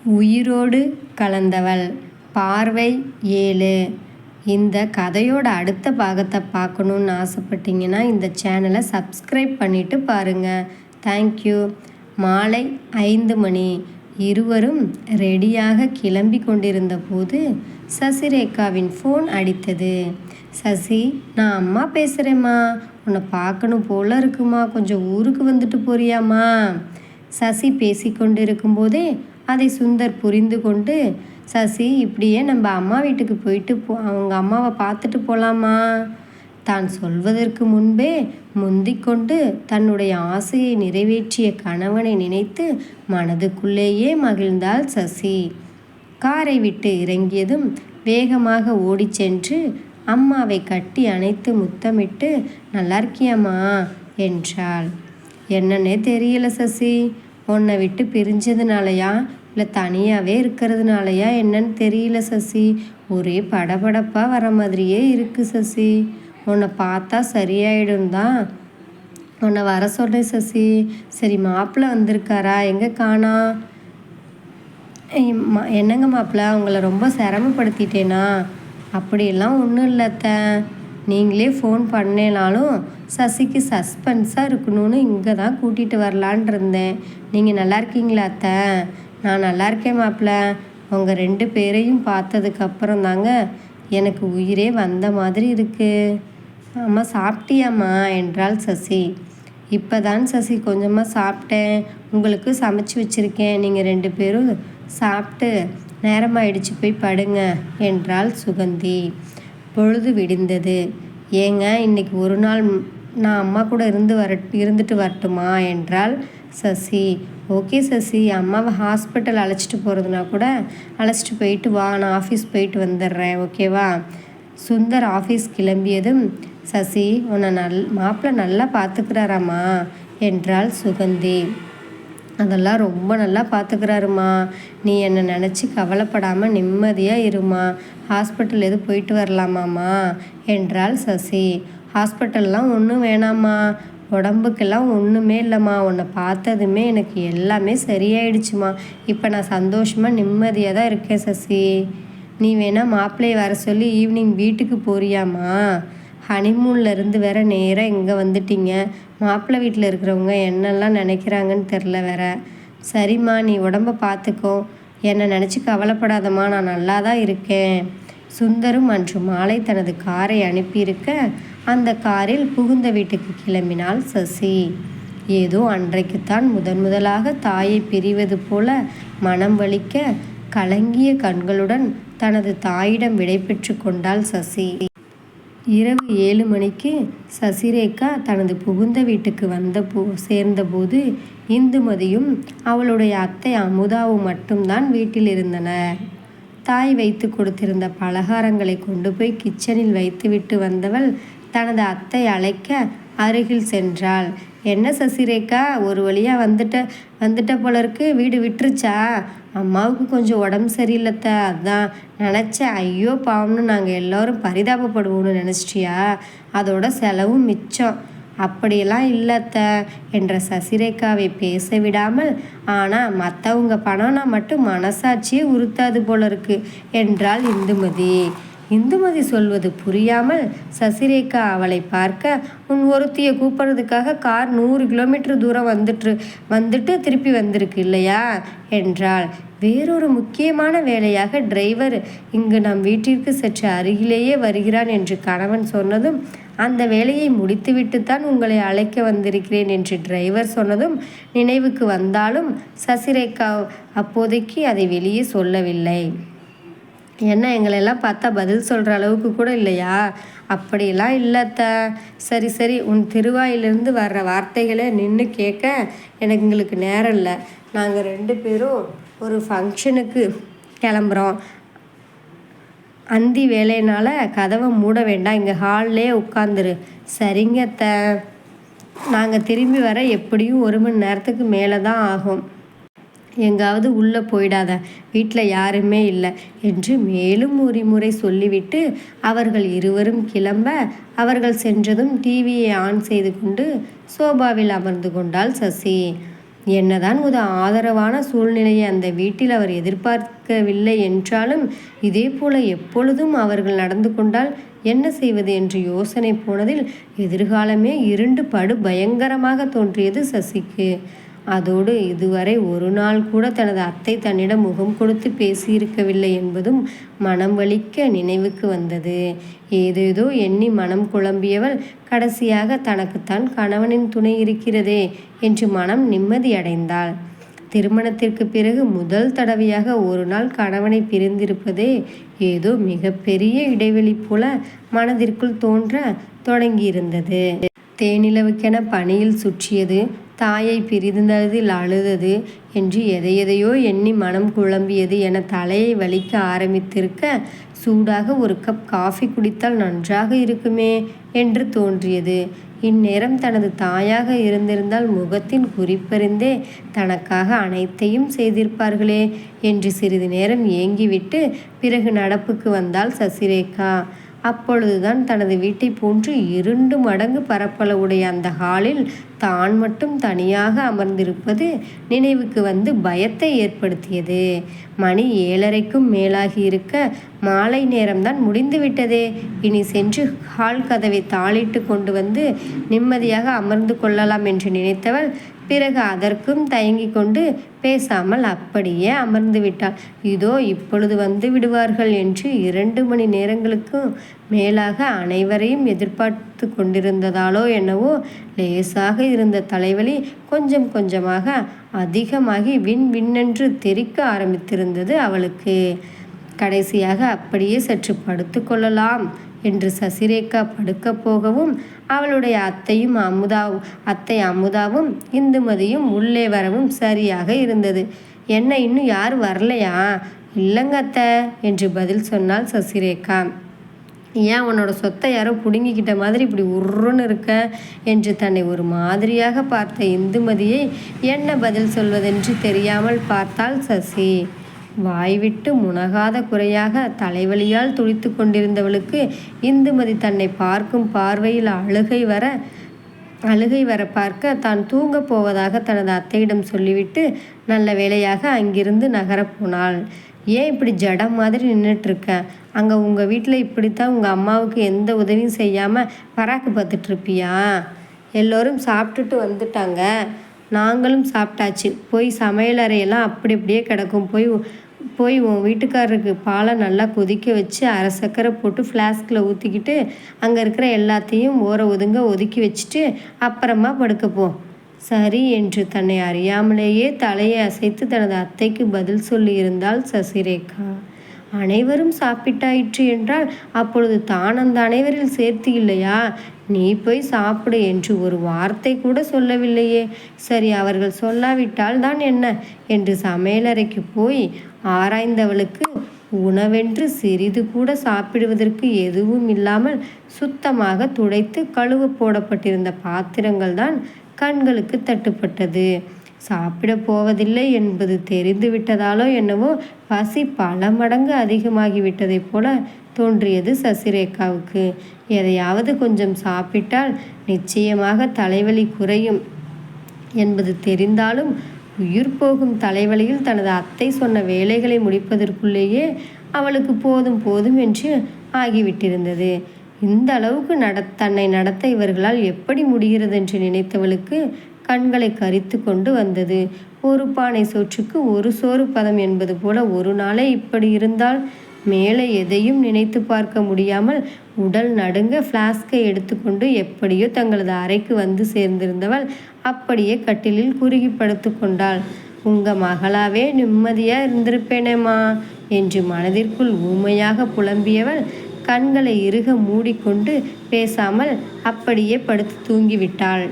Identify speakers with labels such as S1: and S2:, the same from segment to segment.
S1: உயிரோடு கலந்தவள் பார்வை 7. இந்த கதையோட அடுத்த பாகத்தை பார்க்கணுன்னு ஆசைப்பட்டீங்கன்னா இந்த சேனலை சப்ஸ்கிரைப் பண்ணிவிட்டு பாருங்கள். தேங்க்யூ. மாலை 5 மணி. இருவரும் ரெடியாக கிளம்பி கொண்டிருந்த போது சசிரேகாவின் ஃபோன் அடித்தது. சசி, நான் அம்மா பேசுகிறேம்மா, உன்னை பார்க்கணும் போல இருக்குமா, கொஞ்சம் ஊருக்கு வந்துட்டு போறியாம்மா? சசி பேசிக்கொண்டு இருக்கும்போதே அதை சுந்தர் புரிந்து கொண்டு, சசி, இப்படியே நம்ம அம்மா வீட்டுக்கு போயிட்டு அவங்க அம்மாவை பார்த்துட்டு போகலாமா? தான் சொல்வதற்கு முன்பே முந்திக்கொண்டு தன்னுடைய ஆசையை நிறைவேற்றிய கணவனை நினைத்து மனதுக்குள்ளேயே மகிழ்ந்தாள் சசி. காரை விட்டு இறங்கியதும் வேகமாக ஓடி சென்று அம்மாவை கட்டி அணைத்து முத்தமிட்டு, நல்லா இருக்கியாம்மா என்றாள். என்னன்னே தெரியல சசி, உன்னை விட்டு பிரிஞ்சதுனாலயா இல்லை தனியாகவே இருக்கிறதுனாலயா என்னன்னு தெரியல சசி, ஒரே படபடப்பாக வர மாதிரியே இருக்குது சசி. உன்னை பார்த்தா சரியாயிடும் தான் உன்னை வர சொல்கிறேன் சசி. சரி, மாப்பிள்ளை வந்திருக்காரா? எங்கே காணா? என்னங்க மாப்பிள்ளை, உங்களை ரொம்ப சிரமப்படுத்திட்டேனா? அப்படியெல்லாம் ஒன்றும் இல்லைத்த, நீங்களே ஃபோன் பண்ணேனாலும் சசிக்கு சஸ்பென்ஸாக இருக்கணும்னு இங்கே தான் கூட்டிகிட்டு வரலான் இருந்தேன். நீங்கள் நல்லா இருக்கீங்களா அத்தை? நான் நல்லா இருக்கேன் மாப்பிள்ள. உங்கள் 2 பேரையும் பார்த்ததுக்கப்புறம் தாங்க எனக்கு உயிரே வந்த மாதிரி இருக்குது. அம்மா சாப்பிட்டியாம்மா என்றாள் சசி. இப்போ தான் சசி கொஞ்சமாக சாப்பிட்டேன், உங்களுக்கு சமைச்சு வச்சுருக்கேன், நீங்கள் 2 பேரும் சாப்பிட்டு நேரமாயிடுச்சு போய் படுங்க என்றாள் சுகந்தி. பொழுது விடிந்தது. ஏங்க, இன்னைக்கு ஒரு நாள் நான் அம்மா கூட இருந்துட்டு வரட்டுமா என்றாள் சசி. ஓகே சசி, அம்மாவை ஹாஸ்பிட்டல் அழைச்சிட்டு போகிறதுனா கூட அழைச்சிட்டு போயிட்டு வா, நான் ஆஃபீஸ் போயிட்டு வந்துடுறேன், ஓகேவா? சுந்தர் ஆஃபீஸ் கிளம்பியதும், சசி, உன்னை மாப்பிள்ளை நல்லா பார்த்துக்கிறாராம்மா என்றாள் சுகந்தி. அதெல்லாம் ரொம்ப நல்லா பார்த்துக்கிறாருமா, நீ என்னை நினச்சி கவலைப்படாமல் நிம்மதியாக இருமா, ஹாஸ்பிட்டல் எதுவும் போயிட்டு வரலாமாம்மா என்றாள் சசி. ஹாஸ்பிட்டல்லாம் ஒன்றும் வேணாம்மா, உடம்புக்கெல்லாம் ஒன்றுமே இல்லைம்மா, உன்னை பார்த்ததுமே எனக்கு எல்லாமே சரியாயிடுச்சுமா, இப்போ நான் சந்தோஷமாக நிம்மதியாக தான் இருக்கேன் சசி. நீ வேணால் மாப்பிள்ளையை வர சொல்லி ஈவினிங் வீட்டுக்கு போறியாம்மா? ஹனிமூன்லேருந்து வேற நேராக இங்கே வந்துட்டீங்க, மாப்பிள்ளை வீட்டில் இருக்கிறவங்க என்னெல்லாம் நினைக்கிறாங்கன்னு தெரில வேற. சரிம்மா, நீ உடம்பை பார்த்துக்கோ, என்னை நினச்சி கவலைப்படாதம்மா, நான் நல்லா தான் இருக்கேன். சுந்தரும் அன்று மாலை தனது காரை அனுப்பியிருக்க அந்த காரில் புகுந்த வீட்டுக்கு கிளம்பினாள் சசி. ஏதோ அன்றைக்குத்தான் முதலாக தாயை பிரிவது போல மனம் வலிக்க கலங்கிய கண்களுடன் தனது தாயிடம் விடைபெற்று கொண்டாள் சசி. இரவு 7 மணிக்கு சசிரேகா தனது புகுந்த வீட்டுக்கு சேர்ந்தபோது இந்துமதியும் அவளுடைய அத்தை அமுதாவும் மட்டும்தான் வீட்டில் இருந்தனர். தாய் வைத்து கொடுத்திருந்த பலகாரங்களை கொண்டு போய் கிச்சனில் வைத்துவிட்டு வந்தவள் தனது அத்தை அழைக்க அருகில் சென்றாள். என்ன சசிரேகா, ஒரு வழியாக வந்துட்ட போல இருக்கு, வீடு விட்டுருச்சா? அம்மாவுக்கு கொஞ்சம் உடம்பு சரியில்லத்த, அதான் நினச்சேன். ஐயோ பாவம்னு நாங்கள் எல்லோரும் பரிதாபப்படுவோம்னு நினச்சிட்டியா? அதோட செலவும் மிச்சம். அப்படியெல்லாம் இல்லத்த என்ற சசிரேகாவை பேச விடாமல், ஆனால் மற்றவங்க பணம்னா மட்டும் மனசாட்சியே உறுத்தாது போல இருக்கு என்றாள் இந்துமதி. இந்துமதி சொல்வது புரியாமல் சசிரேகா அவளை பார்க்க, உன் ஒருத்தியை கூப்பிட்றதுக்காக கார் 100 கிலோமீட்டர் தூரம் வந்துட்டு திருப்பி வந்திருக்கு இல்லையா என்றாள். வேறொரு முக்கியமான வேலையாக டிரைவர் இங்கு நம் வீட்டிற்கு சற்று அருகிலேயே வருகிறான் என்று கணவன் சொன்னதும், அந்த வேலையை முடித்துவிட்டுத்தான் உங்களை அழைக்க வந்திருக்கிறேன் என்று டிரைவர் சொன்னதும் நினைவுக்கு வந்தாலும் சசிரேகா அப்போதைக்கு அதை வெளியே சொல்லவில்லை. என்ன, எங்களெல்லாம் பார்த்தா பதில் சொல்கிற அளவுக்கு கூட இல்லையா? அப்படியெல்லாம் இல்லைத்த. சரி சரி, உன் திருவாயிலிருந்து வர்ற வார்த்தைகளை நின்று கேட்க எங்களுக்கு நேரம் இல்லை. நாங்கள் 2 பேரும் ஒரு ஃபங்க்ஷனுக்கு கிளம்புறோம். அந்தி வேலையினால் கதவை மூட வேண்டாம், இங்கே ஹால்லே உட்காந்துரு. சரிங்கத்த, நாங்கள் திரும்பி வர எப்படியும் 1 மணி நேரத்துக்கு மேலே தான் ஆகும். எங்காவது உள்ளே போயிடாத, வீட்டில் யாருமே இல்லை என்று மேலும் ஒரு முறை சொல்லிவிட்டு அவர்கள் இருவரும் கிளம்ப, அவர்கள் சென்றதும் டிவியை ஆன் செய்து கொண்டு சோபாவில் அமர்ந்து கொண்டாள் சசி. என்னதான் ஒரு ஆதரவான சூழ்நிலையை அந்த வீட்டில் அவர் எதிர்பார்க்கவில்லை என்றாலும், இதே போல எப்பொழுதும் அவர்கள் நடந்து கொண்டால் என்ன செய்வது என்று யோசனை போனதில் எதிர்காலமே இருண்டு படு பயங்கரமாக தோன்றியது சசிக்கு. அதோடு இதுவரை ஒரு நாள் கூட தனது அத்தை தன்னிடம் முகம் கொடுத்து பேசியிருக்கவில்லை என்பதும் மனம் வலிக்க நினைவுக்கு வந்தது. ஏதேதோ எண்ணி மனம் குழம்பியவள் கடைசியாக தனக்குத்தான் கணவனின் துணை இருக்கிறதே என்று மனம் நிம்மதியடைந்தாள். திருமணத்திற்கு பிறகு முதல் தடவையாக ஒரு நாள் கணவனை பிரிந்திருப்பதே ஏதோ மிகப்பெரிய இடைவெளி போல மனதிற்குள் தோன்ற தொடங்கியிருந்தது. தேனிலவுக்கென பணியில் சுற்றியது, தாயை பிரிந்ததில் அழுதது என்று எதையெதையோ எண்ணி மனம் குழம்பியது என தலையை வலிக்க ஆரம்பித்திருக்க, சூடாக ஒரு கப் காஃபி குடித்தால் நன்றாக இருக்குமே என்று தோன்றியது. இந்நேரம் தனது தாயாக இருந்திருந்தால் முகத்தின் குறிப்பறிந்தே தனக்காக அனைத்தையும் செய்திருப்பார்களே என்று சிறிது நேரம் ஏங்கிவிட்டு பிறகு நடப்புக்கு வந்தாள் சசிரேகா. அப்பொழுதுதான் தனது வீட்டை போன்று 2 மடங்கு பரப்பளவுடைய அந்த ஹாலில் தான் மட்டும் தனியாக அமர்ந்திருப்பது நினைவுக்கு வந்து பயத்தை ஏற்படுத்தியது. மணி 7:30க்கும் மேலாகி இருக்க, மாலை நேரம்தான் முடிந்துவிட்டதே, இனி சென்று ஹால் கதவை தாளிட்டு கொண்டு வந்து நிம்மதியாக அமர்ந்து கொள்ளலாம் என்று நினைத்தவள் பிறகு அதற்கும் தயங்கி கொண்டு பேசாமல் அப்படியே அமர்ந்து விட்டாள். இதோ இப்பொழுது வந்து விடுவார்கள் என்று 2 மணி நேரங்களுக்கும் மேலாக அனைவரையும் எதிர்பார்த்து கொண்டிருந்ததாலோ என்னவோ லேசாக இருந்த தலைவலி கொஞ்சம் கொஞ்சமாக அதிகமாகி விண்ணென்று தெறிக்க ஆரம்பித்திருந்தது அவளுக்கு. கடைசியாக அப்படியே சற்று படுத்து கொள்ளலாம் என்று சசிரேகா படுக்கப் போகவும் அவளுடைய அத்தை அமுதாவும் இந்துமதியும் உள்ளே வரவும் சரியாக இருந்தது. என்ன, இன்னும் யாரும் வரலையா? இல்லைங்க அத்தை என்று பதில் சொன்னாள் சசிரேகா. ஏன், உன்னோட சொத்தை யாரோ பிடுங்கிக்கிட்ட மாதிரி இப்படி உருன்னு இருக்க என்று தன்னை ஒரு மாதிரியாக பார்த்த இந்துமதியை என்ன பதில் சொல்வதென்று தெரியாமல் பார்த்தாள் சசி. வாய்விட்டு முனகாத குறையாக தலைவலியால் துடித்து கொண்டிருந்தவளுக்கு இந்துமதி தன்னை பார்க்கும் பார்வையில் அழுகை வர பார்க்க தான் தூங்கப் போவதாக தனது அத்தையிடம் சொல்லிவிட்டு நல்ல வேளையாக அங்கிருந்து நகரப்போனாள். ஏன் இப்படி ஜடம் மாதிரி நின்றுட்டுருக்க? அங்கே உங்கள் வீட்டில் இப்படித்தான் உங்கள் அம்மாவுக்கு எந்த உதவியும் செய்யாமல் பராக்கு பார்த்துட்ருப்பியா? எல்லோரும் சாப்பிட்டுட்டு வந்துட்டாங்க, நாங்களும் சாப்பிட்டாச்சு. போய் சமையலறையெல்லாம் அப்படி அப்படியே கிடக்கும். போய் உன் வீட்டுக்காரருக்கு பாலை நல்லா கொதிக்க வச்சு அரை சக்கரை போட்டு ஃப்ளாஸ்கில் ஊற்றிக்கிட்டு அங்கே இருக்கிற எல்லாத்தையும் ஒதுக்கி வச்சுட்டு அப்புறமா படுக்கப்போ. சரி என்று தன்னை அறியாமலேயே தலையை அசைத்து தனது அத்தைக்கு பதில் சொல்லியிருந்தாள் சசிரேகா. அனைவரும் சாப்பிட்டாயிற்று என்றால் அப்பொழுது தான் அந்த அனைவரில் சேர்த்து இல்லையா? நீ போய் சாப்பிடு என்று ஒரு வார்த்தை கூட சொல்லவில்லையே. சரி, அவர்கள் சொல்லாவிட்டால் தான் என்ன என்று சமையலறைக்கு போய் ஆராய்ந்தவளுக்கு உணவென்று சிறிது கூட சாப்பிடுவதற்கு எதுவும் இல்லாமல் சுத்தமாக துடைத்து கழுவ போடப்பட்டிருந்த பாத்திரங்கள் தான் கண்களுக்கு தட்டுப்பட்டது. சாப்பிட போவதில்லை என்பது தெரிந்துவிட்டதாலோ என்னவோ பசி பல மடங்கு அதிகமாகிவிட்டதைப் போல தோன்றியது சசிரேகாவுக்கு. எதையாவது கொஞ்சம் சாப்பிட்டால் நிச்சயமாக தலைவலி குறையும் என்பது தெரிந்தாலும் உயிர் போகும் தலைவலியில் தனது அத்தை சொன்ன வேலைகளை முடிப்பதற்குள்ளேயே அவளுக்கு போதும் போதும் என்று ஆகிவிட்டிருந்தது. இந்த அளவுக்கு தன்னை நடத்த இவர்களால் எப்படி முடிகிறது என்று நினைத்தவளுக்கு கண்களை கரித்து கொண்டு வந்தது. ஒரு பானை சோற்றுக்கு ஒரு சோறு பதம் என்பது போல ஒரு நாளே இப்படி இருந்தால் மேலே எதையும் நினைத்து பார்க்க முடியாமல் உடல் நடுங்க ஃப்ளாஸ்கை எடுத்துக்கொண்டு எப்படியோ தங்களது அறைக்கு வந்து சேர்ந்திருந்தவள் அப்படியே கட்டிலில் குறுகி படுத்து கொண்டாள். உங்க மகளாவே நிம்மதியாக இருந்திருப்பேனேம்மா என்று மனதிற்குள் ஊமையாக புலம்பியவள் கண்களை இறுக மூடிக்கொண்டு பேசாமல் அப்படியே படுத்து தூங்கிவிட்டாள்.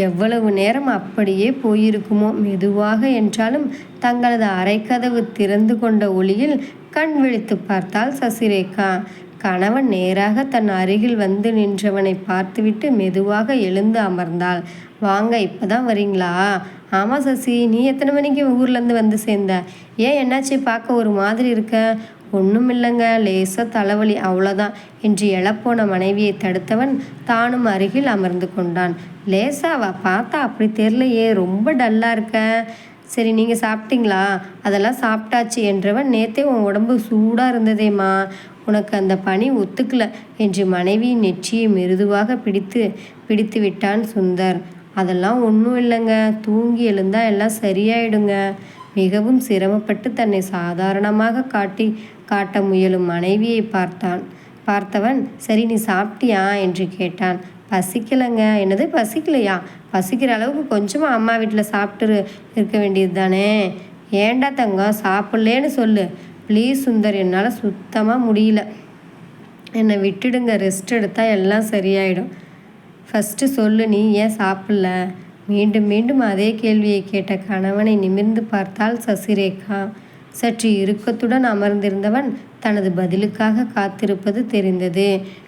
S1: எவ்வளவு நேரம் அப்படியே போயிருக்குமோ. மெதுவாக என்றாலும் தங்களது அறைக்கதவு திறந்து கொண்ட ஒளியில் கண் விழித்து பார்த்தாள் சசிரேகா. கணவன் நேராக தன் அருகில் வந்து நின்றவனை பார்த்துவிட்டு மெதுவாக எழுந்து அமர்ந்தாள். வாங்க, இப்போதான் வரீங்களா? ஆமாம் சசி, நீ எத்தனை மணிக்கு ஊர்லேருந்து வந்து சேர்ந்த? ஏன், என்னாச்சு, பார்க்க ஒரு மாதிரி இருக்க? ஒன்றும் இல்லைங்க, லேசாக தலைவலி அவ்வளோதான் என்று எழப்போன மனைவியை தடுத்தவன் தானும் அருகில் அமர்ந்து கொண்டான். லேசாவா? பார்த்தா அப்படி தெரிலையே, ரொம்ப டல்லாக இருக்க. சரி, நீங்கள் சாப்பிட்டீங்களா? அதெல்லாம் சாப்பிட்டாச்சு என்றவன், நேத்தே உன் உடம்பு சூடாக இருந்ததேம்மா, உனக்கு அந்த பனி ஒத்துக்கல என்று மனைவியின் நெற்றியை மிருதுவாக பிடித்து விட்டான் சுந்தர். அதெல்லாம் ஒன்றும் இல்லைங்க, தூங்கி எழுந்தா எல்லாம் சரியாயிடுங்க. மிகவும் சிரமப்பட்டு தன்னை சாதாரணமாக காட்ட முயலும் மனைவியை பார்த்தவன், சரி நீ சாப்பிட்டியா என்று கேட்டான். பசிக்கலைங்க. என்னது பசிக்கலையா? பசிக்கிற அளவுக்கு கொஞ்சமாக அம்மா வீட்டில் சாப்பிட்டு இருக்க வேண்டியது தானே. ஏண்டா தங்கம், சாப்பிட்லேன்னு சொல்லு ப்ளீஸ் சுந்தர், என்னால் சுத்தமாக முடியல, என்னை விட்டுடுங்க, ரெஸ்ட் எடுத்தால் எல்லாம் சரியாயிடும். ஃபஸ்ட்டு சொல்லு, நீ ஏன் சாப்பிடல? மீண்டும் மீண்டும் அதே கேள்வியை கேட்ட கணவனை நிமிர்ந்து பார்த்தாள் சசிரேகா. சற்று இறுக்கத்துடன் அமர்ந்திருந்தவன் தனது பதிலுக்காக காத்திருப்பது தெரிந்தது.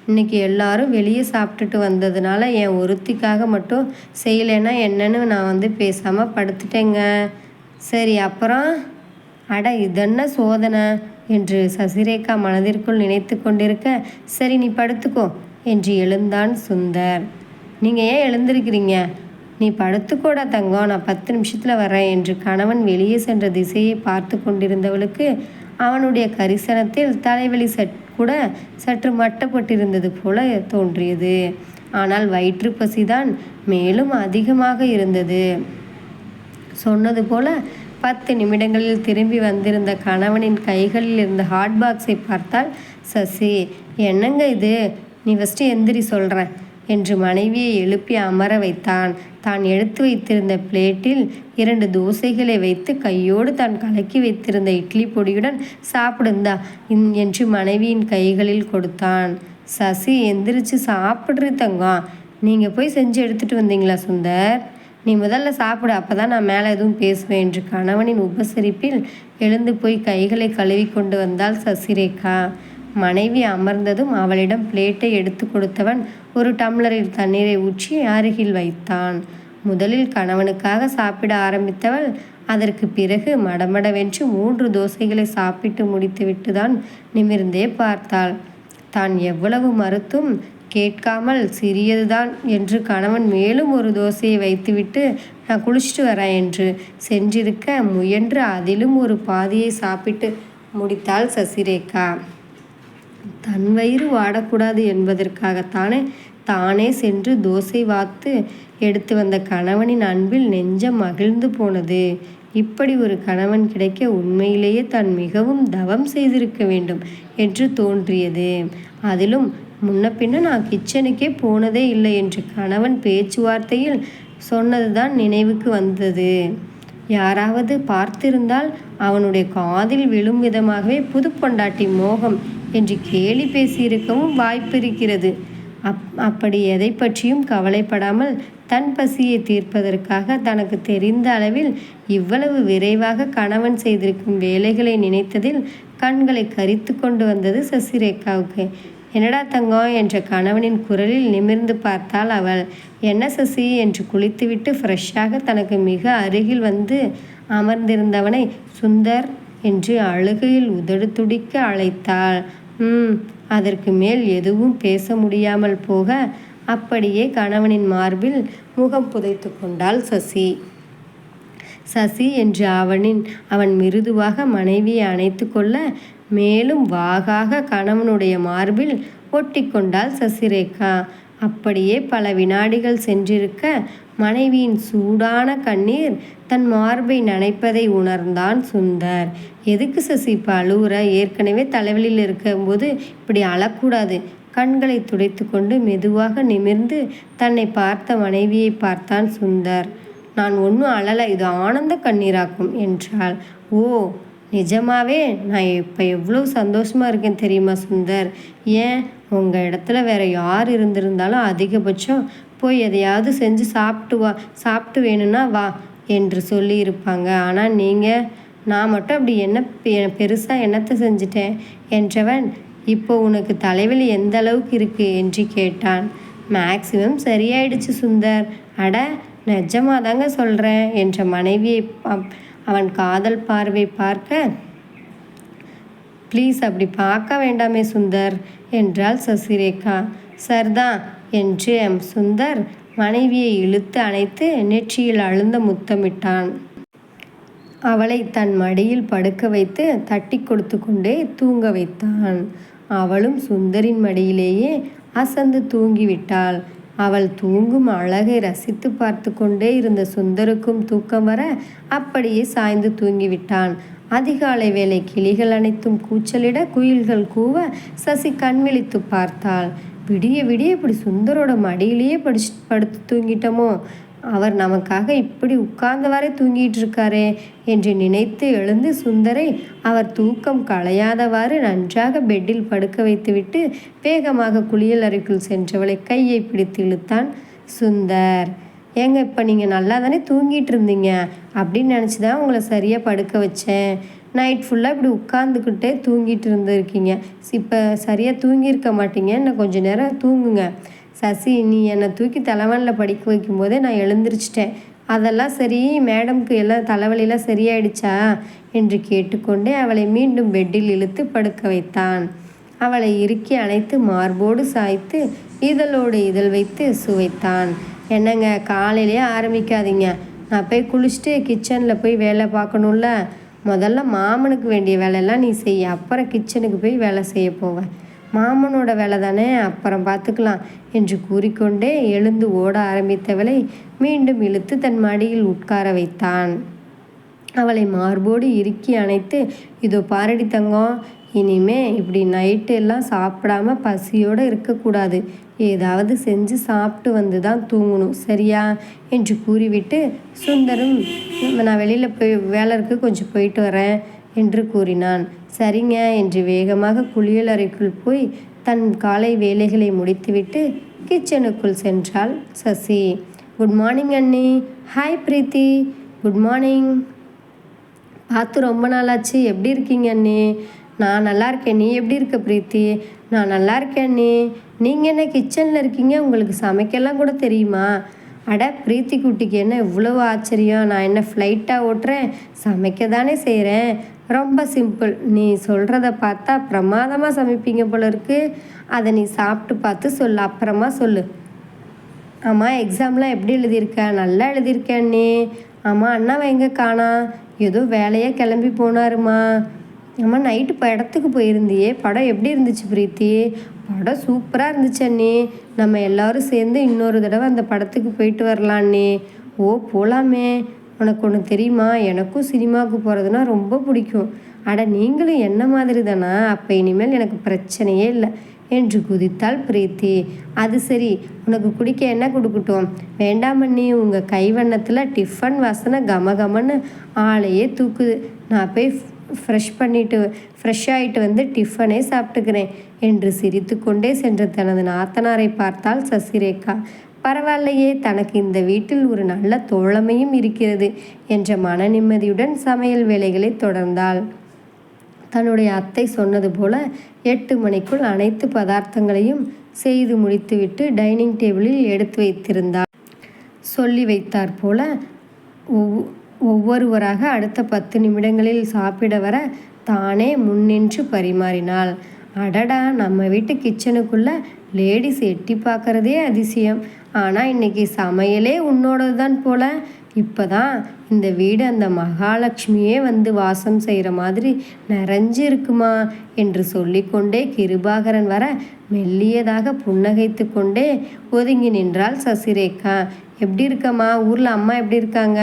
S1: இன்னைக்கு எல்லாரும் வெளியே சாப்பிட்டுட்டு வந்ததுனால என் ஒருத்திக்காக மட்டும் செய்யலைன்னா என்னன்னு நான் பேசாமல் படுத்துட்டேங்க. சரி, அப்புறம்? அட இதென்ன சோதனை என்று சசிரேகா மனதிற்குள் நினைத்து கொண்டிருக்க, சரி நீ படுத்துக்கோ என்று எழுந்தான் சுந்தர். நீங்கள் ஏன் எழுந்திருக்கிறீங்க? நீ படுத்துக்கோடா தங்கம், நான் 10 நிமிஷத்தில் வரேன் என்று கணவன் வெளியே சென்ற திசையை பார்த்து கொண்டிருந்தவளுக்கு அவனுடைய கரிசனத்தில் தலைவலி கூட சற்று மட்டப்பட்டிருந்தது போல தோன்றியது. ஆனால் வயிற்று பசிதான் மேலும் அதிகமாக இருந்தது. சொன்னது போல 10 நிமிடங்களில் திரும்பி வந்திருந்த கணவனின் கைகளில் இருந்த ஹாட் பாக்ஸை பார்த்தால் சசி. என்னங்க இது? நீ ஃபஸ்ட்டு எந்திரி சொல்கிறேன் என்று மனைவியை எழுப்பி அமர வைத்தான். தான் எடுத்து வைத்திருந்த பிளேட்டில் 2 தோசைகளை வைத்து கையோடு தான் கலக்கி வைத்திருந்த இட்லி பொடியுடன் சாப்பிடுந்தா என்று மனைவியின் கைகளில் கொடுத்தான். சசி, எந்திரிச்சு சாப்பிட்ரு தங்கம். நீங்கள் போய் செஞ்சு எடுத்துகிட்டு வந்தீங்களா சுந்தர்? நீ முதல்ல சாப்பிடு, அப்போ தான் நான் மேலே எதுவும் பேசுவேன் என்று கணவனின் உபசரிப்பில் எழுந்து போய் கைகளை கழுவி கொண்டு வந்தாள் சசிரேகா. மனைவி அமர்ந்ததும் அவளிடம் பிளேட்டை எடுத்து கொடுத்தவன் ஒரு டம்ளரில் தண்ணீரை ஊற்றி அருகில் வைத்தான். முதலில் கணவனுக்காக சாப்பிட ஆரம்பித்தவள் அதற்கு பிறகு மடமடவென்று 3 தோசைகளை சாப்பிட்டு முடித்துவிட்டு தான் நிமிர்ந்தே பார்த்தாள். தான் எவ்வளவு மறுத்தும் கேட்காமல் சிறியதுதான் என்று கணவன் மேலும் ஒரு தோசையை வைத்துவிட்டு நான் குளிச்சுட்டு வரேன் என்று சென்றிருக்க முயன்று அதிலும் ஒரு பாதியை சாப்பிட்டு முடித்தாள் சசிரேகா. தன் வயிறு வாடக்கூடாது என்பதற்காகத்தானே தானே சென்று தோசை வாத்து எடுத்து வந்த கணவனின் அன்பில் நெஞ்சம் மகிழ்ந்து போனது. இப்படி ஒரு கணவன் கிடைக்க உண்மையிலேயே தான் மிகவும் தவம் செய்திருக்க வேண்டும் என்று தோன்றியது. அதிலும் முன்ன பின்ன நான் கிச்சனுக்கே போனதே இல்லை என்று கணவன் பேச்சுவார்த்தையில் சொன்னதுதான் நினைவுக்கு வந்தது. யாராவது பார்த்திருந்தால் அவனுடைய காதில் விழும் விதமாகவே புது பொண்டாட்டி மோகம் என்று கேலி பேசியிருக்கவும் வாய்ப்பு இருக்கிறது. அப்படி எதை பற்றியும் கவலைப்படாமல் தன் பசியை தீர்ப்பதற்காக தனக்கு தெரிந்த அளவில் இவ்வளவு விரைவாக கணவன் செய்திருக்கும் வேலைகளை நினைத்ததில் கண்களை கரித்து கொண்டு வந்தது சசிரேகாவுக்கு. என்னடா தங்கம் என்ற கணவனின் குரலில் நிமிர்ந்து பார்த்தாள் அவள். என்ன சசி என்று குளித்துவிட்டு ஃப்ரெஷ்ஷாக தனக்கு மிக அருகில் வந்து அமர்ந்திருந்தவனை சுந்தர் என்று அழுகையில் உதடு துடிக்க அழைத்தாள். அதற்கு மேல் எதுவும் பேச முடியாமல் போக அப்படியே கணவனின் மார்பில் முகம் புதைத்து கொண்டாள் சசி. சசி என்று அவன் மிருதுவாக மனைவியை அணைத்து கொள்ள மேலும் வாகாக கணவனுடைய மார்பில் ஒட்டி கொண்டாள் சசிரேகா. அப்படியே பல வினாடிகள் சென்றிருக்க மனைவியின் சூடான கண்ணீர் தன் மார்பை நனைப்பதை உணர்ந்தான் சுந்தர். எதுக்கு சசி இப்போ அழுவுற? ஏற்கனவே தலைவலியில் இருக்கும்போது இப்படி அழக்கூடாது. கண்களை துடைத்து கொண்டு மெதுவாக நிமிர்ந்து தன்னை பார்த்த மனைவியை பார்த்தான் சுந்தர். நான் ஒன்றும் அழலை, இது ஆனந்த கண்ணீராக்கும் என்றாள். ஓ நிஜமாவே? நான் இப்போ எவ்வளோ சந்தோஷமாக இருக்கேன் தெரியுமா சுந்தர்? ஏன், உங்கள் இடத்துல வேறு யார் இருந்திருந்தாலும் அதிகபட்சம் போய் எதையாவது செஞ்சு சாப்பிட்டு வேணும்னா வா என்று சொல்லியிருப்பாங்க. ஆனால் நீங்கள், நான் மட்டும் அப்படி என்ன பெருசாக என்னத்தை செஞ்சிட்டேன் என்றவன், இப்போ உனக்கு தலைவலி எந்த அளவுக்கு இருக்குது என்று கேட்டான். மேக்சிமம் சரியாயிடுச்சு சுந்தர். அட நிஜமாக தாங்க சொல்கிறேன் என்ற மனைவியை அவன் காதல் பார்வை பார்க்க ப்ளீஸ் அப்படி பார்க்க வேண்டாமே சுந்தர் என்றாள் சசிரேகா. சரிதான் என்று சுந்தர் மனைவியை இழுத்து அணைத்து நெற்றியில் அழுந்த முத்தமிட்டான். அவளை தன் மடியில் படுக்க வைத்து தட்டி கொடுத்து கொண்டே தூங்க வைத்தான். அவளும் சுந்தரின் மடியிலேயே அசந்து தூங்கிவிட்டாள். அவள் தூங்கும் அழகை ரசித்து பார்த்து கொண்டே இருந்த சுந்தருக்கும் தூக்கம் வர அப்படியே சாய்ந்து தூங்கிவிட்டான். அதிகாலை வேளை கிளிகள் அனைத்தும் கூச்சலிட குயில்கள் கூவ சசி கண்விழித்து பார்த்தாள். விடிய விடிய இப்படி சுந்தரோட மடியிலேயே படுத்து தூங்கிட்டோமோ, அவர் நமக்காக இப்படி உட்கார்ந்தவாறே தூங்கிட்டு இருக்காரே என்று நினைத்து எழுந்து சுந்தரை அவர் தூக்கம் களையாதவாறு நன்றாக பெட்டில் படுக்க வைத்துவிட்டு வேகமாக குளியல் அறைக்குள் சென்றவளை கையை பிடித்து இழுத்தான் சுந்தர். ஏங்க இப்போ நீங்கள் நல்லா தானே தூங்கிட்டு இருந்தீங்க, அப்படின்னு நினச்சி தான் உங்களை சரியாக படுக்க வச்சேன். நைட் ஃபுல்லாக இப்படி உட்காந்துக்கிட்டே தூங்கிட்டு இருந்திருக்கீங்க. இப்போ சரியாக தூங்கியிருக்க மாட்டீங்க, இன்னும் கொஞ்சம் நேரம் தூங்குங்க. சசி, நீ என்னை தூக்கி தலைவனில் படிக்க வைக்கும்போதே நான் எழுந்திரிச்சிட்டேன். அதெல்லாம் சரி, மேடம்க்கு எல்லாம் தலைவலியெல்லாம் சரியாயிடுச்சா என்று கேட்டுக்கொண்டே அவளை மீண்டும் பெட்டில் இழுத்து படுக்க வைத்தான். அவளை இறுக்கி அணைத்து மார்போடு சாய்த்து இதழோடு இதழ் வைத்து சுவைத்தான். என்னங்க, காலையிலே ஆரம்பிக்காதீங்க. நான் போய் குளிச்சுட்டு கிச்சனில் போய் வேலை பார்க்கணும்ல. முதல்ல மாமனுக்கு வேண்டிய வேலையெல்லாம் நீ செய்ய, அப்புறம் கிச்சனுக்கு போய் வேலை செய்ய போவேன். மாமனோட வேலை தானே, அப்புறம் பார்த்துக்கலாம் என்று கூறிக்கொண்டே எழுந்து ஓட ஆரம்பித்தவளை மீண்டும் இழுத்து தன் மடியில் உட்கார வைத்தான். அவளை மார்போடு இறுக்கி அணைத்து, இதோ பாரடி தங்கம், இனிமே இப்படி நைட்டு எல்லாம் சாப்பிடாம பசியோடு இருக்கக்கூடாது. ஏதாவது செஞ்சு சாப்பிட்டு வந்து தான் தூங்கணும், சரியா என்று கூறிவிட்டு சுந்தரும், நான் வெளியில் போய் வேலை இருக்கு, கொஞ்சம் போயிட்டு வரேன் என்று கூறினான். சரிங்க என்று வேகமாக குளியலறைக்குள் போய் தன் காலை வேலைகளை முடித்துவிட்டு கிச்சனுக்குள் சென்றாள் சசி. குட் மார்னிங் அண்ணி. ஹாய் பிரீத்தி. Good morning. பார்த்து ரொம்ப நாளாச்சு, எப்படி இருக்கீங்க அண்ணி? நான் நல்லா இருக்கேன், நீ எப்படி இருக்க பிரீத்தி? நான் நல்லா இருக்கேன் அண்ணி. நீங்கள் என்ன கிச்சனில் இருக்கீங்க, உங்களுக்கு சமைக்கலாம் கூட தெரியுமா? அட, பிரீத்தி குட்டிக்கு என்ன இவ்வளவு ஆச்சரியம்? நான் என்ன ஃப்ளைட்டாக ஓட்டுறேன், சமைக்க தானே செய்கிறேன். ரொம்ப சிம்பிள். நீ சொல்கிறத பார்த்தா பிரமாதமாக சமைப்பீங்க போல இருக்கு. அதை நீ சாப்பிட்டு பார்த்து சொல்லு, அப்புறமா சொல்லு. ஆமாம், எக்ஸாம்லாம் எப்படி எழுதியிருக்க? நல்லா எழுதியிருக்கேன் அண்ணி. ஆமாம், அண்ணாவை எங்கே காணா? ஏதோ வேலையாக கிளம்பி போனாருமா. ஆமாம், நைட்டு படத்துக்கு போயிருந்தியே, படம் எப்படி இருந்துச்சு பிரீத்தி? படம் சூப்பராக இருந்துச்சு அண்ணி. நம்ம எல்லோரும் சேர்ந்து இன்னொரு தடவை அந்த படத்துக்கு போயிட்டு வரலாம் அண்ணி. ஓ, போகலாமே. உனக்கு ஒன்று தெரியுமா, எனக்கும் சினிமாவுக்கு போகிறதுனா ரொம்ப பிடிக்கும். அட, நீங்களும் என்ன மாதிரி தானா? அப்போ இனிமேல் எனக்கு பிரச்சனையே இல்லை என்று குதித்தாள் பிரீத்தி. அது சரி, உனக்கு குடிக்க என்ன கொடுக்கட்டும்? வேண்டாம் அண்ணி, உங்கள் கைவண்ணத்தில் டிஃபன் வாசனை கமகமன்னு ஆளையே தூக்குது. நான் போய் ஃப்ரெஷ் ஆகிட்டு வந்து டிஃபனே சாப்பிட்டுக்கிறேன் என்று சிரித்து கொண்டே சென்ற தனது நாத்தனாரை பார்த்தாள் சசிரேகா. பரவாயில்லையே, தனக்கு இந்த வீட்டில் ஒரு நல்ல தோழமையும் இருக்கிறது என்ற மன நிம்மதியுடன் சமையல் வேலைகளை தொடர்ந்தாள். தன்னுடைய அத்தை சொன்னது போல 8 மணிக்குள் அனைத்து பதார்த்தங்களையும் செய்து முடித்துவிட்டு டைனிங் டேபிளில் எடுத்து வைத்திருந்தாள். சொல்லி வைத்தார் போல ஒவ்வொருவராக அடுத்த 10 நிமிடங்களில் சாப்பிட வர தானே முன்னின்று பரிமாறினாள். அடடா, நம்ம வீட்டு கிச்சனுக்குள்ளே லேடிஸ் எட்டி பார்க்குறதே அதிசயம். ஆனால் இன்னைக்கு சமையலே உன்னோடது தான் போல. இப்போ தான் இந்த வீடு அந்த மகாலட்சுமியே வந்து வாசம் செய்கிற மாதிரி நிறைஞ்சு இருக்குமா என்று சொல்லிக்கொண்டே கிருபாகரன் வர மெல்லியதாக புன்னகைத்து கொண்டே ஒதுங்கி நின்றாள் சசிரேகா. எப்படி இருக்கம்மா? ஊரில் அம்மா எப்படி இருக்காங்க?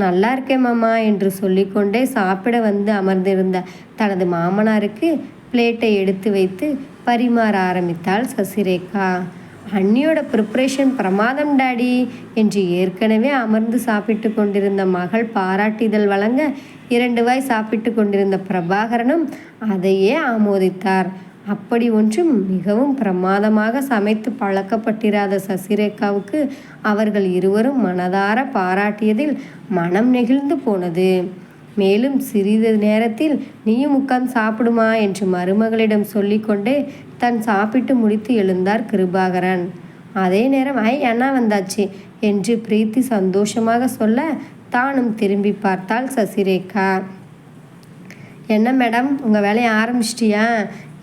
S1: நல்லா இருக்கேன் மாமா என்று சொல்லிக்கொண்டே சாப்பிட வந்து அமர்ந்திருந்த தனது மாமனாருக்கு பிளேட்டை எடுத்து வைத்து பரிமாற ஆரம்பித்தாள் சசிரேகா. அண்ணியோட ப்ரிப்ரேஷன் பிரமாதம் டாடி என்று ஏற்கனவே அமர்ந்து சாப்பிட்டு கொண்டிருந்த மகள் பாராட்டிதழ் வழங்க 2 வாய் சாப்பிட்டு கொண்டிருந்த பிரபாகரனும் அதையே ஆமோதித்தார். அப்படி ஒன்றும் மிகவும் பிரமாதமாக சமைத்து பழக்கப்பட்டிராத சசிரேகாவுக்கு அவர்கள் இருவரும் மனதார பாராட்டியதில் மனம் நெகிழ்ந்து போனது. மேலும் சிறிது நேரத்தில் நீயும் உட்கார்ந்து சாப்பிடுமா என்று மருமகளிடம் சொல்லிக்கொண்டே தன் சாப்பிட்டு முடித்து எழுந்தார் கிருபாகரன். அதே நேரம் அண்ணா வந்தாச்சு என்று பிரீத்தி சந்தோஷமாக சொல்ல தானும் திரும்பி பார்த்தாள் சசிரேகா. என்ன மேடம், உங்கள் வேலையை ஆரம்பிச்சிட்டியா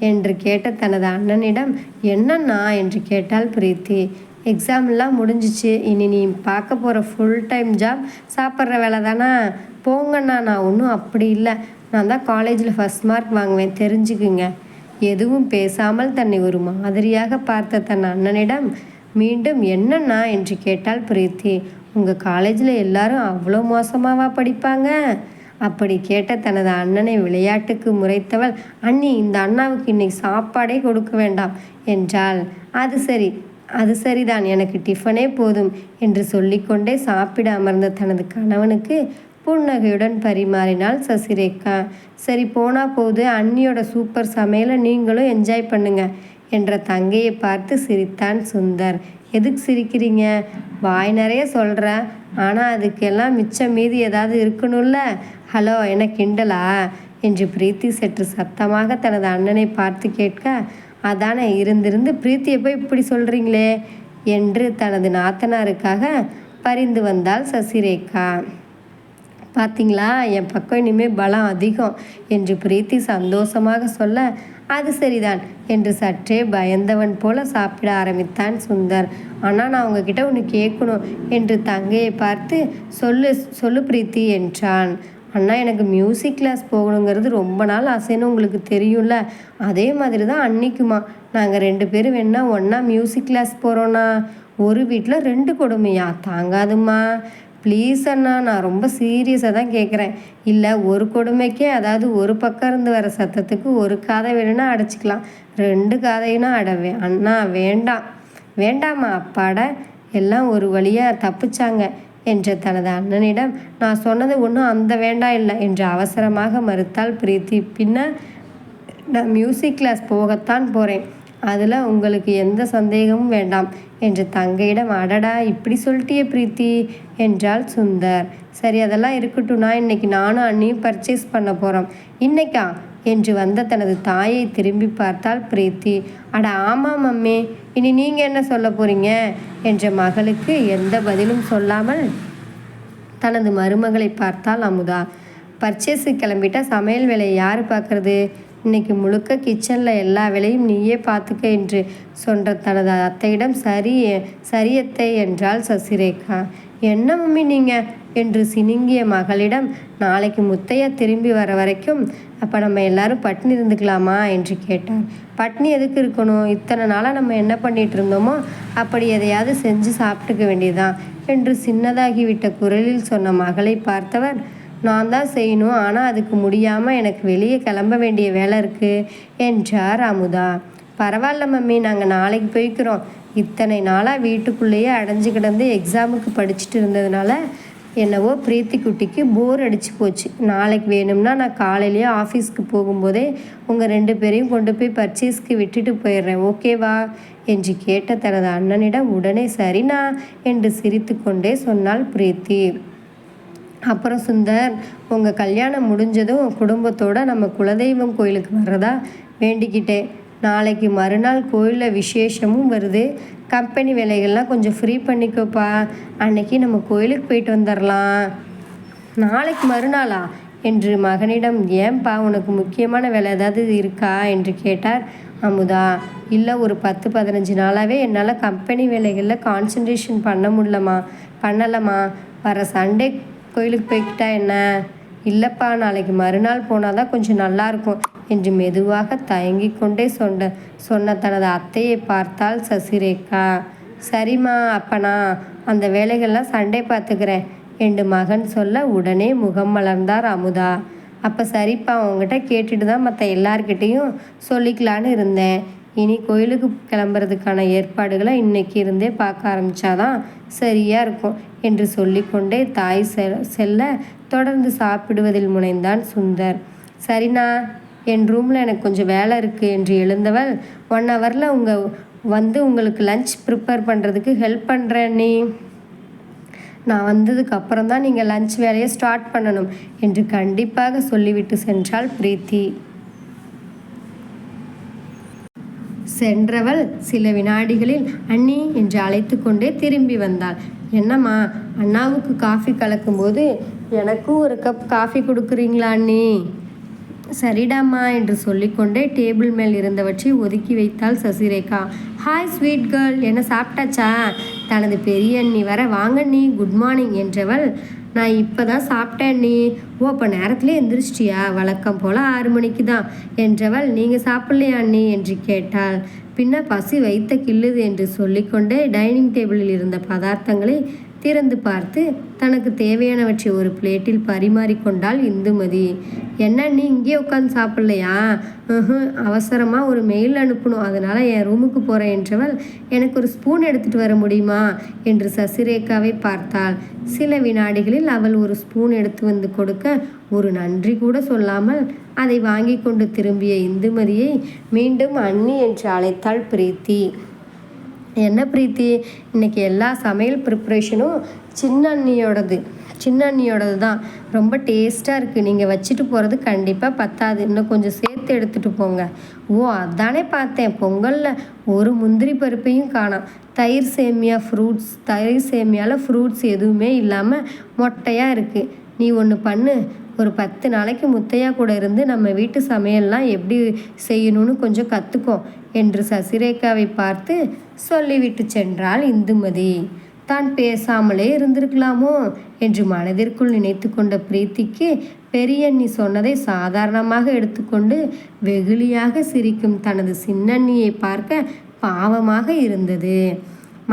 S1: என்று கேட்ட தனது அண்ணனிடம் என்னண்ணா என்று கேட்டாள் பிரீத்தி. எக்ஸாம்லாம் முடிஞ்சிச்சு, இனி நீ பார்க்க போகிற ஃபுல் டைம் ஜாப் சாப்பிட்ற வேலை தானா? போங்கண்ணா, நான் ஒன்றும் அப்படி இல்லை, நான் தான் காலேஜில் ஃபஸ்ட் மார்க் வாங்குவேன், தெரிஞ்சுக்குங்க. எதுவும் பேசாமல் தன்னை ஒரு மாதிரியாக பார்த்த தன் அண்ணனிடம் மீண்டும் என்னண்ணா என்று கேட்டாள் பிரீத்தி. உங்கள் காலேஜில் எல்லாரும் அவ்வளோ மோசமாவா படிப்பாங்க? அப்படி கேட்ட தனது அண்ணனை விளையாட்டுக்கு முறைத்தவள், அண்ணி, இந்த அண்ணாவுக்கு இன்னைக்கு சாப்பாடே கொடுக்க வேண்டாம் என்றாள். அது சரிதான், எனக்கு டிஃபனே போதும் என்று சொல்லிக்கொண்டே சாப்பிட அமர்ந்த தனது கணவனுக்கு புன்னகையுடன் பரிமாறினாள் சசிரேகா. சரி, போனா போது, அண்ணியோட சூப்பர் சமையலை நீங்களும் என்ஜாய் பண்ணுங்க என்ற தங்கையை பார்த்து சிரித்தான் சுந்தர். எதுக்கு சிரிக்கிறீங்க? வாய் நிறைய சொல்கிறேன், ஆனால் அதுக்கெல்லாம் மிச்சம் மீதி ஏதாவது இருக்கணும்ல. ஹலோ, என்ன கிண்டலா என்று பிரீத்தி சற்று சத்தமாக தனது அண்ணனை பார்த்து கேட்க, அதானே, இருந்திருந்து பிரீத்தியை போய் இப்படி சொல்கிறீங்களே என்று தனது நாத்தனாருக்காக பரிந்து வந்தாள் சசிரேகா. பார்த்தீங்களா, என் பக்கம் இனிமேல் பலம் அதிகம் என்று பிரீத்தி சந்தோஷமாக சொல்ல, அது சரிதான் என்று சற்றே பயந்தவன் போல சாப்பிட ஆரம்பித்தான் சுந்தர். ஆனால் நான் உங்ககிட்ட ஒன்று கேட்கணும் என்று தங்கையை பார்த்து சொல்லு பிரீத்தி என்றான். அண்ணா, எனக்கு மியூசிக் கிளாஸ் போகணுங்கிறது ரொம்ப நாள் ஆசைன்னு உங்களுக்கு தெரியும்ல, அதே மாதிரி தான் அன்னைக்குமா. நாங்கள் 2 பேரும் வேணா ஒன்றா மியூசிக் கிளாஸ் போகிறோண்ணா. ஒரு வீட்டில் 2 கொடுமையா? தாங்காதுமா. ப்ளீஸ் அண்ணா, நான் ரொம்ப சீரியஸாக தான் கேட்குறேன். இல்லை, ஒரு கொடுமைக்கே, அதாவது ஒரு பக்கம் இருந்து வர சத்தத்துக்கு ஒரு காதை வேணும்னா அடைச்சிக்கலாம், 2 காதையினா அடவே. அண்ணா, வேண்டாமா. அப்பாட, எல்லாம் ஒரு வழியாக தப்பிச்சாங்க என்ற தனது அண்ணனிடம் நான் சொன்னது ஒன்றும் அந்த வேண்டாம் இல்லை என்று அவசரமாக மறுத்தாள் பிரீத்தி. பின்ன நான் மியூசிக் கிளாஸ் போகத்தான் போகிறேன், அதில் உங்களுக்கு எந்த சந்தேகமும் வேண்டாம் என்று தங்கையிடம். அடடா, இப்படி சொல்லிட்டியே பிரீத்தி என்றாள் சுந்தர். சரி, அதெல்லாம் இருக்கட்டும்னா, இன்னைக்கு நானும் அண்ணியும் பர்ச்சேஸ் பண்ண போகிறோம். இன்னைக்கா என்று வந்த தனது தாயை திரும்பி பார்த்தாள் பிரீத்தி. அட ஆமாம் மம்மி, இனி நீங்கள் என்ன சொல்ல போகிறீங்க என்ற மகளுக்கு எந்த பதிலும் சொல்லாமல் தனது மருமகளை பார்த்தாள் அமுதா. பர்ச்சேஸுக்கு கிளம்பிட்டா சமையல் வேலையை யார் பார்க்குறது? இன்னைக்கு முழுக்க கிச்சனில் எல்லா வேலையும் நீயே பார்த்துக்க என்று சொன்ன தனது அத்தையிடம் சரியத்தை என்றாள் சசிரேகா. என்ன மம்மி நீங்கள் என்று சினுங்கிய மகளிடம், நாளைக்கு முத்தையா திரும்பி வர வரைக்கும் அப்போ நம்ம எல்லாரும் பட்னி இருந்துக்கலாமா என்று கேட்டார். பட்னி எதுக்கு இருக்கணும்? இத்தனை நாளாக நம்ம என்ன பண்ணிட்டு இருந்தோமோ அப்படி எதையாவது செஞ்சு சாப்பிட்டுக்க வேண்டியதான் என்று சின்னதாகிவிட்ட குரலில் சொன்ன மகளை பார்த்தவர், நான் தான் செய்யணும், ஆனால் அதுக்கு முடியாமல் எனக்கு வெளியே கிளம்ப வேண்டிய வேலை இருக்குது என்றார் அமுதா. பரவாயில்ல மம்மி, நாங்கள் நாளைக்கு போய்க்கிறோம். இத்தனை நாளாக வீட்டுக்குள்ளேயே அடைஞ்சு கிடந்து எக்ஸாமுக்கு படிச்சுட்டு இருந்ததுனால என்னவோ பிரீத்தி குட்டிக்கு போர் அடிச்சு போச்சு. நாளைக்கு வேணும்னா நான் காலையிலேயே ஆஃபீஸ்க்கு போகும்போதே உங்கள் 2 பேரையும் கொண்டு போய் பர்ச்சேஸ்க்கு விட்டுட்டு போயிடுறேன், ஓகேவா என்று கேட்ட தனது அண்ணனிடம் உடனே சரிண்ணா என்று சிரித்து கொண்டே சொன்னாள் பிரீத்தி. அப்புறம் சுந்தர், உங்கள் கல்யாணம் முடிஞ்சதும் குடும்பத்தோடு நம்ம குலதெய்வம் கோயிலுக்கு வர்றதா வேண்டிக்கிட்டேன். நாளைக்கு மறுநாள் கோயிலில் விசேஷமும் வருது. கம்பெனி வேலைகள்லாம் கொஞ்சம் ஃப்ரீ பண்ணிக்கோப்பா, அன்னைக்கு நம்ம கோயிலுக்கு போயிட்டு வந்துடலாம். நாளைக்கு மறுநாளா என்று மகனிடம், ஏன்பா, உனக்கு முக்கியமான வேலை ஏதாவது இருக்கா என்று கேட்டார் அமுதா. இல்லை, ஒரு 10-15 நாளாகவே என்னால் கம்பெனி வேலைகளில் கான்சன்ட்ரேஷன் பண்ணலம்மா. வர சண்டே கோயிலுக்கு போய்கிட்டா என்ன? இல்லைப்பா, நாளைக்கு மறுநாள் போனால் தான் கொஞ்சம் நல்லாயிருக்கும் என்று மெதுவாக தயங்கி கொண்டே சொன்ன தனது அத்தையை பார்த்தாள் சசிரேகா. சரிம்மா, அப்போ நான் அந்த வேலைகள்லாம் சண்டே பார்த்துக்கிறேன் என்று மகன் சொல்ல உடனே முகம் மலர்ந்தார் அமுதா. அப்போ சரிப்பா, உங்ககிட்ட கேட்டுட்டு தான் மற்ற எல்லார்கிட்டையும் சொல்லிக்கலான்னு இருந்தேன். இனி கோயிலுக்கு கிளம்புறதுக்கான ஏற்பாடுகளை இன்னைக்கு இருந்தே பார்க்க ஆரம்பித்தாதான் சரியாக இருக்கும் என்று சொல்லிக்கொண்டே தாய் செல்ல தொடர்ந்து சாப்பிடுவதில் முனைந்தான் சுந்தர். சரிண்ணா, என் ரூமில் எனக்கு கொஞ்சம் வேலை இருக்குது என்று எழுந்தவள், 1 ஹவரில் உங்களுக்கு லஞ்ச் ப்ரிப்பேர் பண்ணுறதுக்கு ஹெல்ப் பண்ணுறேன். நான் வந்ததுக்கு அப்புறம் தான் நீங்கள் லஞ்ச் வேலையை ஸ்டார்ட் பண்ணணும் என்று கண்டிப்பாக சொல்லிவிட்டு சென்றாள் பிரீத்தி. சென்றவள் சில வினாடிகளில் அண்ணி என்று அழைத்து கொண்டே திரும்பி வந்தாள். என்னம்மா, அண்ணாவுக்கு காஃபி கலக்கும்போது எனக்கும் ஒரு கப் காஃபி கொடுக்குறீங்களா அண்ணி சரிடாம்மா என்று சொல்லிக்கொண்டே டேபிள் மேல் இருந்தவற்றை ஒதுக்கி வைத்தாள் சசிரேகா. ஹாய் ஸ்வீட் கேர்ள், என்ன சாப்பிட்டாச்சா? தனது பெரிய அண்ணி வர வாங்க நீ குட் மார்னிங் என்றவள், நான் இப்போ தான் சாப்பிட்டேன் நீ. ஓ, அப்போ நேரத்திலே எந்திரிச்சிட்டியா? வழக்கம் போல் 6 மணிக்கு தான் என்றவள், நீங்கள் சாப்பிட்லையா அண்ணி என்று கேட்டாள். பின்ன பசி வைத்த கிள்ளுது என்று சொல்லிக்கொண்டே டைனிங் டேபிளில் இருந்த பதார்த்தங்களை திறந்து பார்த்து தனக்கு தேவையானவற்றை ஒரு பிளேட்டில் பரிமாறிக்கொண்டாள் இந்துமதி. என்ன நீ இங்கே உட்காந்து சாப்பிட்லையா? அவசரமாக ஒரு மெயில் அனுப்பணும், அதனால் என் ரூமுக்கு போகிறேன் என்றவள், எனக்கு ஒரு ஸ்பூன் எடுத்துகிட்டு வர முடியுமா என்று சசிரேகாவை பார்த்தாள். சில வினாடிகளில் அவள் ஒரு ஸ்பூன் எடுத்து வந்து கொடுக்க ஒரு நன்றி கூட சொல்லாமல் அதை வாங்கி கொண்டு திரும்பிய இந்துமதியை மீண்டும் அண்ணி என்று அழைத்தாள் பிரீத்தி. என்ன பிரீத்தி, இன்றைக்கி எல்லா சமையல் ப்ரிப்ரேஷனும் சின்ன அண்ணியோடது தான். ரொம்ப டேஸ்ட்டாக இருக்குது. நீங்கள் வச்சுட்டு போகிறது கண்டிப்பாக பத்தாது, இன்னும் கொஞ்சம் சேர்த்து எடுத்துகிட்டு போங்க. ஓ, அதானே பார்த்தேன், பொங்கலில் ஒரு முந்திரி பருப்பையும் காணோம். தயிர் சேமியாவில் ஃப்ரூட்ஸ் எதுவுமே இல்லாமல் மொட்டையாக இருக்குது. நீ ஒன்று பண்ணு, ஒரு 10 நாளைக்கு முத்தையா கூட இருந்து நம்ம வீட்டு சமையல்லாம் எப்படி செய்யணும்னு கொஞ்சம் கற்றுக்கோ என்று சசிரேகாவை பார்த்து சொல்லிவிட்டு சென்றாள் இந்துமதி. தான் பேசாமலே இருந்திருக்கலாமோ என்று மனதிற்குள் நினைத்து கொண்ட பிரீத்திக்கு பெரியண்ணி சொன்னதை சாதாரணமாக எடுத்துக்கொண்டு வெகுளியாக சிரிக்கும் தனது சின்னண்ணியை பார்க்க பாவமாக இருந்தது.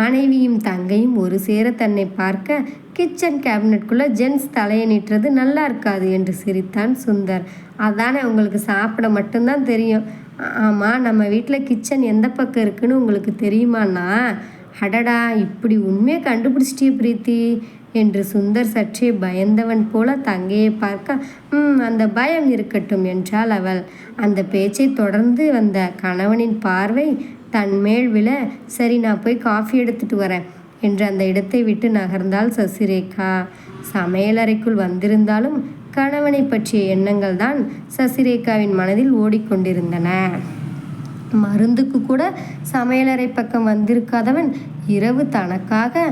S1: மனைவியும் தங்கையும் ஒரு சேர தன்னை பார்க்க கிச்சன் கேபினட்குள்ளே ஜென்ஸ் தலையை நீட்டுறது நல்லா இருக்காது என்று சிரித்தான் சுந்தர். அதானே உங்களுக்கு சாப்பிட மட்டும்தான் தெரியும். ஆமாம், நம்ம வீட்டில் கிச்சன் எந்த பக்கம் இருக்குன்னு உங்களுக்கு தெரியுமாண்ணா? அடடா, இப்படி உண்மையை கண்டுபிடிச்சிட்டே பிரீத்தி என்று சுந்தர் சற்றே பயந்தவன் போல தங்கையை பார்க்க, அந்த பயம் இருக்கட்டும் என்றாள் அவள். அந்த பேச்சை தொடர்ந்து வந்த கணவனின் பார்வை தன்மேல் விழ, சரி நான் போய் காஃபி எடுத்துட்டு வரேன் என்று அந்த இடத்தை விட்டு நகர்ந்தாள் சசிரேகா. சமையலறைக்குள் வந்திருந்தாலும் கணவனை பற்றிய எண்ணங்கள் தான் சசிரேகாவின் மனதில் ஓடிக்கொண்டிருந்தன. மருந்துக்கு கூட சமையலறை பக்கம் வந்திருக்காதவன் இரவு தனக்காக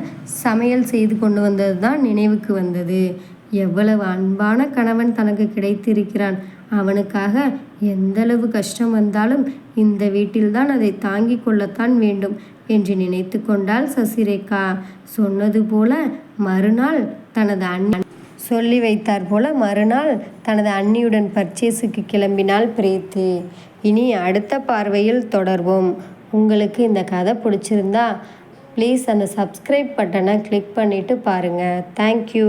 S1: சமையல் செய்து கொண்டு வந்தது தான் நினைவுக்கு வந்தது. எவ்வளவு அன்பான கணவன் தனக்கு கிடைத்திருக்கிறான். அவனுக்காக எந்தளவு கஷ்டம் வந்தாலும் இந்த வீட்டில்தான் அதை தாங்கி கொள்ளத்தான் வேண்டும் என்று நினைத்து கொண்டாள் சசிரேகா. சொன்னது போல மறுநாள் தனது அண்ணி சொல்லி வைத்தார் போல மறுநாள் தனது அண்ணியுடன் பர்ச்சேஸுக்கு கிளம்பினாள் பிரீத்தி. இனி அடுத்த பார்வையில் தொடர்வோம். உங்களுக்கு இந்த கதை பிடிச்சிருந்தா ப்ளீஸ் அந்த சப்ஸ்கிரைப் பட்டனை கிளிக் பண்ணிவிட்டு பாருங்கள். தேங்க்யூ.